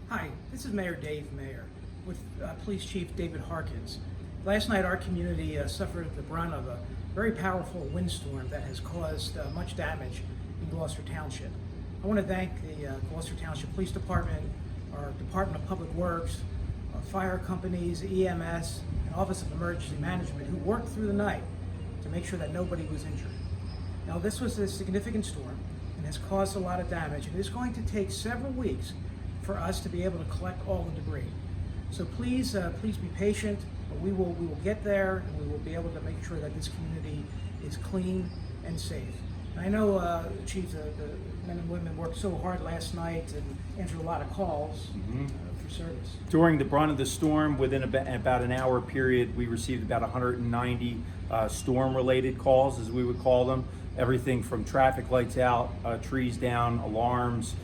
Hi, this is Mayor Dave Mayer with Police Chief David Harkins. Last night our community suffered the brunt of a very powerful windstorm that has caused much damage in Gloucester Township. I want to thank the Gloucester Township Police Department, our Department of Public Works, fire companies, EMS, and Office of Emergency Management who worked through the night to make sure that nobody was injured. Now this was a significant storm and has caused a lot of damage, and it's going to take several weeks for us to be able to collect all the debris. So please be patient. We will get there, and we will be able to make sure that this community is clean and safe. And I know, Chief, the men and women worked so hard last night and answered a lot of calls for service. During the brunt of the storm, within about an hour period, we received about 190 storm-related calls, as we would call them. Everything from traffic lights out, trees down, alarms,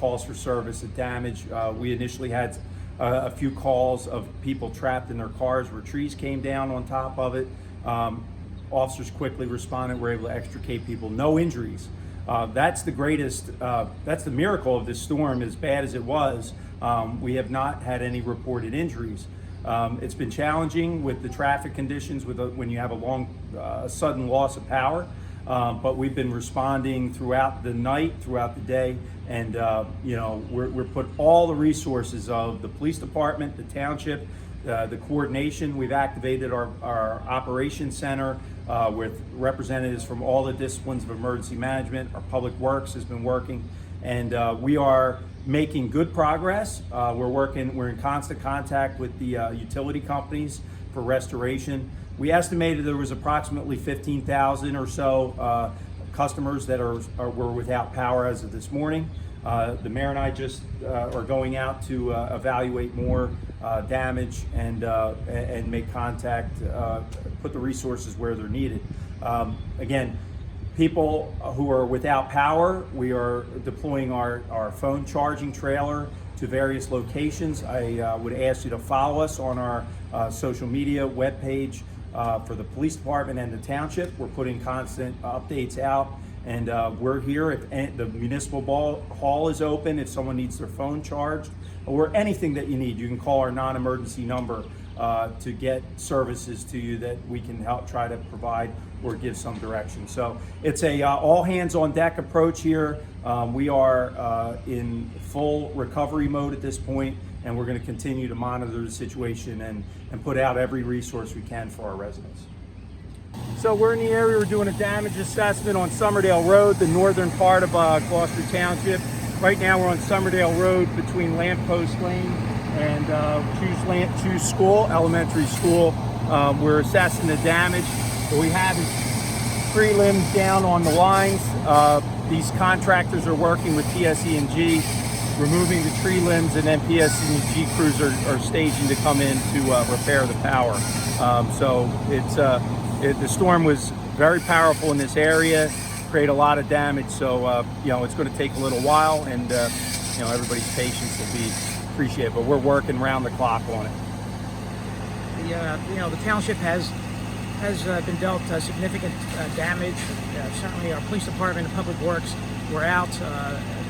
calls for service and damage. We initially had a few calls of people trapped in their cars where trees came down on top of it. Officers quickly responded, were able to extricate people, no injuries. That's the greatest, that's the miracle of this storm. As bad as it was, we have not had any reported injuries. It's been challenging with the traffic conditions when you have a long, sudden loss of power. But we've been responding throughout the night, throughout the day, and we're put all the resources of the police department, the township, the coordination. We've activated our operations center with representatives from all the disciplines of emergency management. Our public works has been working, and we are making good progress. We're in constant contact with the utility companies for restoration. We estimated there was approximately 15,000 or so customers that were without power as of this morning. The mayor and I just are going out to evaluate more damage and make contact, put the resources where they're needed. Again, people who are without power, we are deploying our phone charging trailer to various locations. I would ask you to follow us on our social media webpage. For the police department and the township, we're putting constant updates out, and we're here. If the municipal hall is open, if someone needs their phone charged or anything that you need, you can call our non-emergency number to get services to you that we can help try to provide or give some direction. So it's a all hands on deck approach here. We are in full recovery mode at this point, and we're going to continue to monitor the situation and put out every resource we can for our residents. So we're in the area, we're doing a damage assessment on Somerdale Road, the northern part of Gloucester Township. Right now we're on Somerdale Road between Lamppost Lane and Choose School, elementary school. We're assessing the damage. What we have is tree limbs down on the lines. These contractors are working with PSE&G, removing the tree limbs, and then PSE&G crews are staging to come in to repair the power. So the storm was very powerful in this area, create a lot of damage. So it's going to take a little while, and everybody's patience will be appreciated. But we're working round the clock on it. The township has been dealt significant damage. Certainly, our police department and public works were out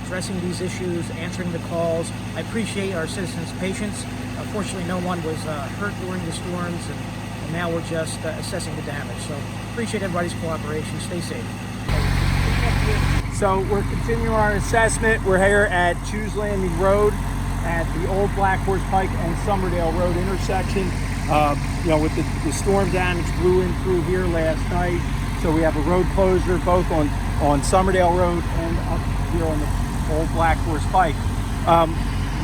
addressing these issues, answering the calls. I appreciate our citizens' patience. Fortunately, no one was hurt during the storms, and now we're just assessing the damage. So appreciate everybody's cooperation. Stay safe. So we're continuing our assessment. We're here at Choose Landing Road at the old Black Horse Pike and Somerdale Road intersection. With the storm damage blew in through here last night. So we have a road closure both on Somerdale Road and up here on the old Black Horse Pike.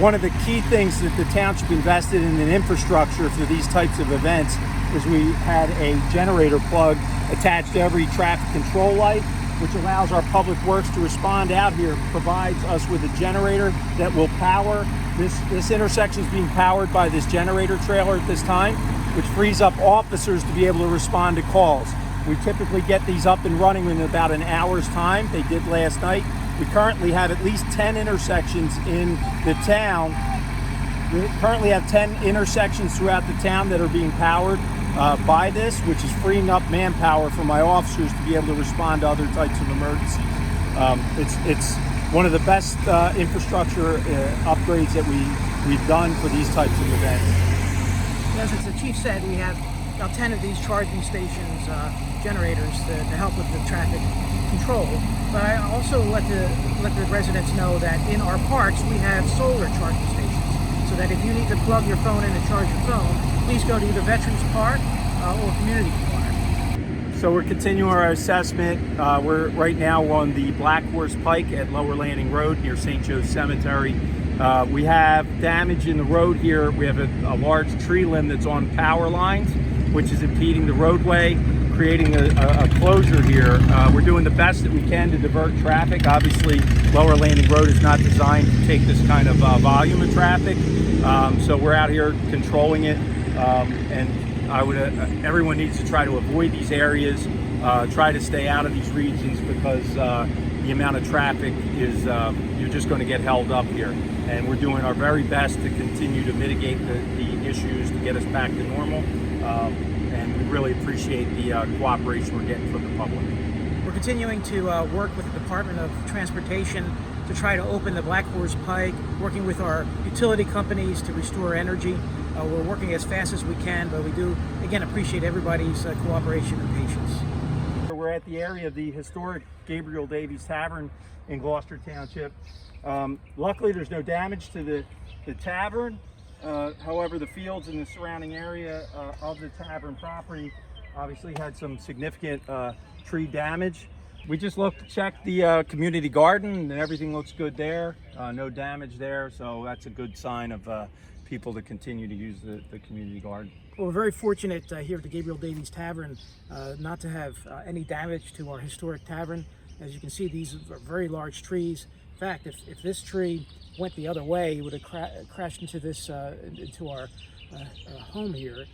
One of the key things that the township invested in infrastructure for these types of events is we had a generator plug attached to every traffic control light, which allows our public works to respond out here, provides us with a generator that will power. This intersection is being powered by this generator trailer at this time, which frees up officers to be able to respond to calls. We typically get these up and running in about an hour's time. They did last night. We currently have at least 10 intersections in the town. We currently have 10 intersections throughout the town that are being powered by this, which is freeing up manpower for my officers to be able to respond to other types of emergencies. one of the best infrastructure upgrades that we've done for these types of events. As the chief said, we have about 10 of these charging stations, generators to help with the traffic control. But I also let the residents know that in our parks we have solar charging stations, so that if you need to plug your phone in and charge your phone, please go to either Veterans Park or Community Corner. So we're continuing our assessment. We're right now on the Black Horse Pike at Lower Landing Road near St. Joe's Cemetery. We have damage in the road here. We have a large tree limb that's on power lines, which is impeding the roadway, creating a closure here. We're doing the best that we can to divert traffic. Obviously, Lower Landing Road is not designed to take this kind of volume of traffic. So we're out here controlling it. And everyone needs to try to avoid these areas, try to stay out of these regions, because the amount of traffic is, you're just going to get held up here. And we're doing our very best to continue to mitigate the issues to get us back to normal. And we really appreciate the cooperation we're getting from the public. We're continuing to work with the Department of Transportation to try to open the Black Horse Pike, working with our utility companies to restore energy. We're working as fast as we can, but we do, again, appreciate everybody's cooperation and patience. We're at the area of the historic Gabriel Davies Tavern in Gloucester Township. Luckily, there's no damage to the tavern. However, the fields in the surrounding area of the tavern property obviously had some significant tree damage. We just checked the community garden, and everything looks good there. No damage there, so that's a good sign of people to continue to use the community garden. Well, we're very fortunate here at the Gabriel Davies Tavern not to have any damage to our historic tavern. As you can see, these are very large trees. In fact, if this tree went the other way, it would have crashed into this into our home here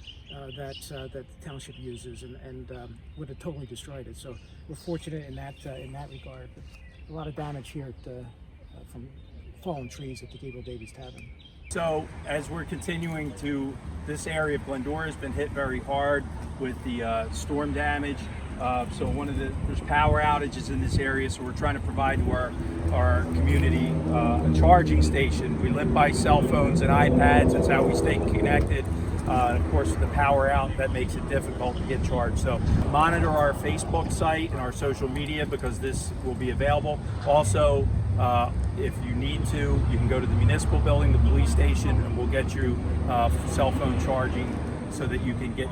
that the township uses, and would have totally destroyed it. So we're fortunate in that regard. But a lot of damage here from fallen trees at the Gabriel Davies Tavern. So as we're continuing this area of Glendora has been hit very hard with the storm damage. So there's power outages in this area, so we're trying to provide to our community a charging station. We live by cell phones and iPads. That's how we stay connected. And of course, with the power out, that makes it difficult to get charged. So monitor our Facebook site and our social media, because this will be available. Also, if you need to, you can go to the municipal building, the police station, and we'll get you cell phone charging so that you can get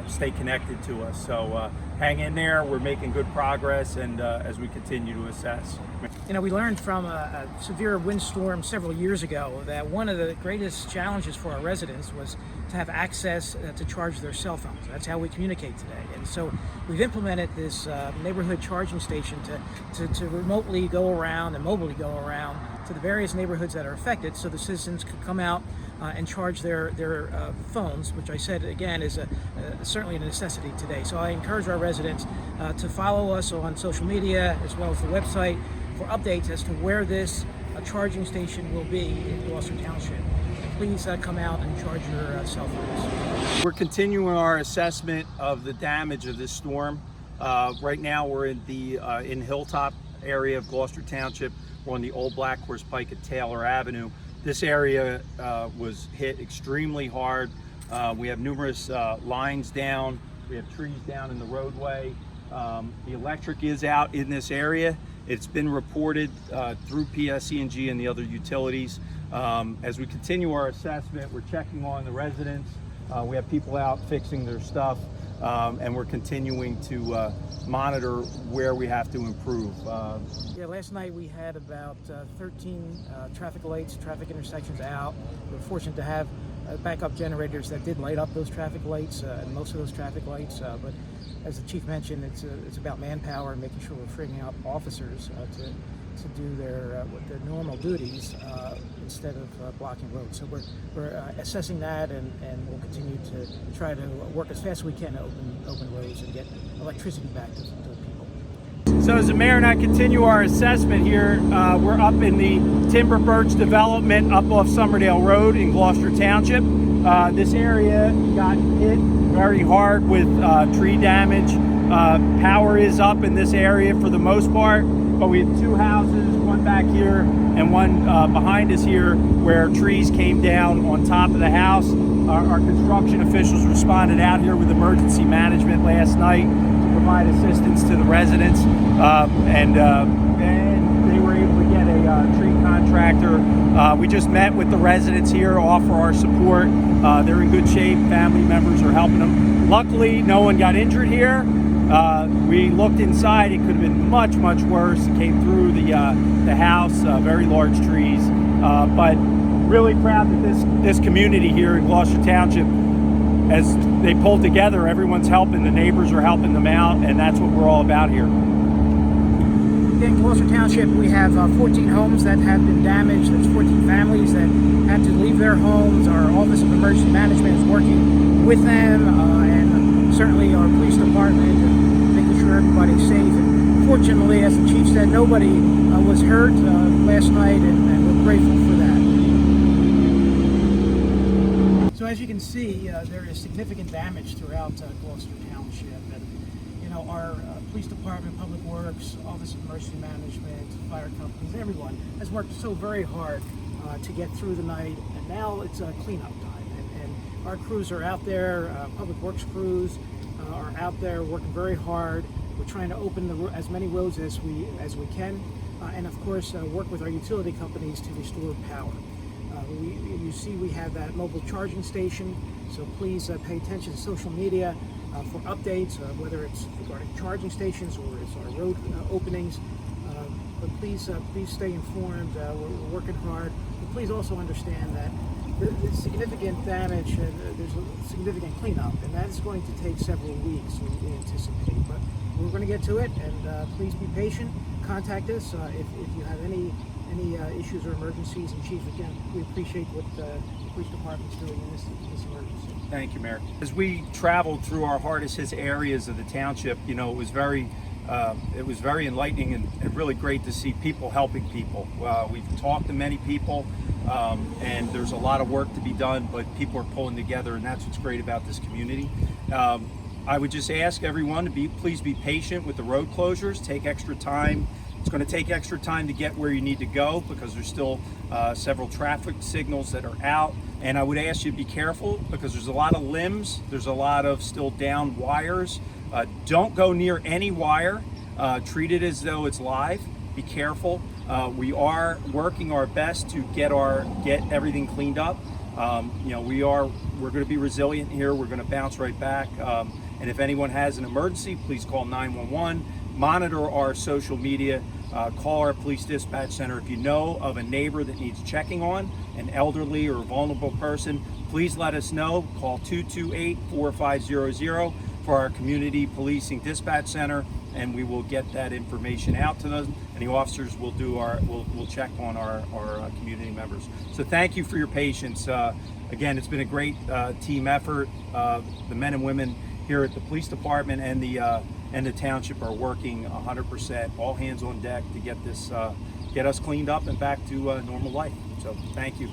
stay connected to us. So hang in there. We're making good progress, and as we continue to assess. You know, we learned from a severe windstorm several years ago that one of the greatest challenges for our residents was to have access to charge their cell phones. That's how we communicate today. And so we've implemented this neighborhood charging station to remotely go around and mobily go around to the various neighborhoods that are affected, so the citizens could come out and charge their phones, which I said again is certainly a necessity today. So I encourage our residents to follow us on social media as well as the website for updates as to where this charging station will be in Gloucester Township. Please come out and charge your cell phones. We're continuing our assessment of the damage of this storm. Right now we're in the Hilltop area of Gloucester Township. We're on the old Black Horse Pike at Taylor Avenue. This area was hit extremely hard. We have numerous lines down. We have trees down in the roadway. The electric is out in this area. It's been reported through PSE&G and the other utilities. As we continue our assessment, we're checking on the residents. We have people out fixing their stuff, and we're continuing to monitor where we have to improve. Yeah, last night we had about 13 traffic lights, traffic intersections out. We were fortunate to have backup generators that did light up those traffic lights, and most of those traffic lights. But as the chief mentioned, it's about manpower and making sure we're freeing up officers to do their normal duties instead of blocking roads. So we're assessing that, and we'll continue to try to work as fast as we can to open roads and get electricity back to people. So as the mayor and I continue our assessment here, we're up in the timber birch development up off Summerdale Road in Gloucester Township. This area got hit very hard with tree damage. Power is up in this area for the most part, but we have two houses, one one back here and one behind us here where trees came down on top of the house. Our construction officials responded out here with emergency management last night to provide assistance to the residents, and they were able to get a tree contractor. We just met with the residents here, offer our support. They're in good shape. Family members are helping them. Luckily, no one got injured here. We looked inside. It could have been much, much worse. It came through the house, very large trees. But really proud that this community here in Gloucester Township, as they pull together, everyone's helping. The neighbors are helping them out, and that's what we're all about here. In Gloucester Township, we have 14 homes that have been damaged. There's 14 families that had to leave their homes. Our Office of Emergency Management is working with them, and certainly our police department, and making sure everybody's safe. And fortunately, as the chief said, nobody was hurt last night, and we're grateful for that. So as you can see, there is significant damage throughout Gloucester Township. And our police department, public works, office of emergency management, fire companies, everyone has worked so very hard to get through the night, and now it's cleanup time. And our crews are out there, public works crews are out there working very hard. We're trying to open as many roads as we can, and of course work with our utility companies to restore power. You see we have that mobile charging station, so please pay attention to social media for updates, whether it's regarding charging stations or it's our road openings. But please stay informed. We're working hard. But please also understand that there's significant damage and there's a significant cleanup, and that is going to take several weeks, we anticipate. But we're going to get to it, and please be patient. Contact us if you have any issues or emergencies. And Chief, again, we appreciate what the police department's doing in this emergency. Thank you, Mayor. As we traveled through our hardest hit areas of the township, it was very enlightening and really great to see people helping people. We've talked to many people, and there's a lot of work to be done, but people are pulling together, and that's what's great about this community. I would just ask everyone to please be patient with the road closures. Take extra time. It's going to take extra time to get where you need to go because there's still several traffic signals that are out. And I would ask you to be careful because there's a lot of limbs. There's a lot of still down wires. Don't go near any wire. Treat it as though it's live. Be careful. We are working our best to get everything cleaned up. We're going to be resilient here. We're going to bounce right back. And if anyone has an emergency, please call 911. Monitor our social media, call our police dispatch center. If you know of a neighbor that needs checking on, an elderly or vulnerable person, please let us know. Call 228-4500 for our community policing dispatch center, and we will get that information out to them. And the officers will we'll check on our community members. So thank you for your patience. Again, it's been a great team effort. The men and women here at the police department and the township are working 100%, all hands on deck to get us cleaned up and back to normal life. So thank you.